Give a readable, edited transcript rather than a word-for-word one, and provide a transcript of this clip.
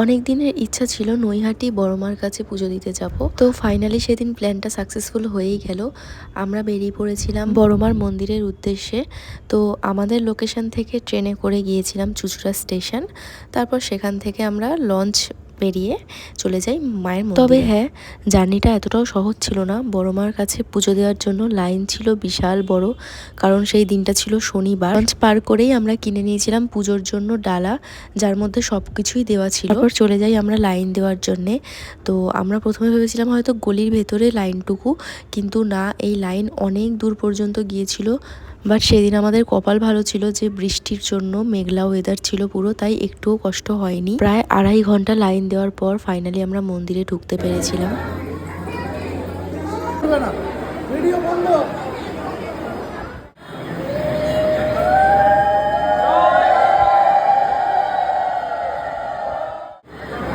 অনেক দিনের ইচ্ছা ছিল নৈহাটি বড়মার কাছে পুজো দিতে যাব। তো ফাইনালি সেদিন প্ল্যানটা সাকসেসফুল হয়েই গেল। আমরা বেরিয়ে পড়েছিলাম বড়মার মন্দিরের উদ্দেশ্যে। তো আমাদের লোকেশন থেকে ট্রেনে করে গিয়েছিলাম চুঁচুড়া স্টেশন। তারপর সেখান থেকে আমরা লঞ্চ বেরিয়ে চলে যাই মায়ের মন্দিরে। তবে হ্যাঁ, জার্নিটা এতটাও সহজ ছিল না। বড়মার কাছে পুজো দেওয়ার জন্য লাইন ছিল বিশাল বড়, কারণ সেই দিনটা ছিল শনিবার। লঞ্চ পার করেই আমরা কিনে নিয়েছিলাম পুজোর জন্য ডালা, যার মধ্যে সব কিছুই দেওয়া ছিল। তারপর চলে যাই আমরা লাইন দেওয়ার জন্যে। তো আমরা প্রথমে ভেবেছিলাম হয়তো গলির ভেতরে লাইনটুকু, কিন্তু না, এই লাইন অনেক দূর পর্যন্ত গিয়েছিল। বাট সেদিন আমাদের কপাল ভালো ছিল যে বৃষ্টির জন্য মেঘলা ওয়েদার ছিল পুরো, তাই একটুও কষ্ট হয়নি। প্রায় 2.5 ঘন্টা লাইন দেওয়ার পর ফাইনালি আমরা মন্দিরে ঢুকতে পেরেছিলাম। ভিডিও বন্ধ।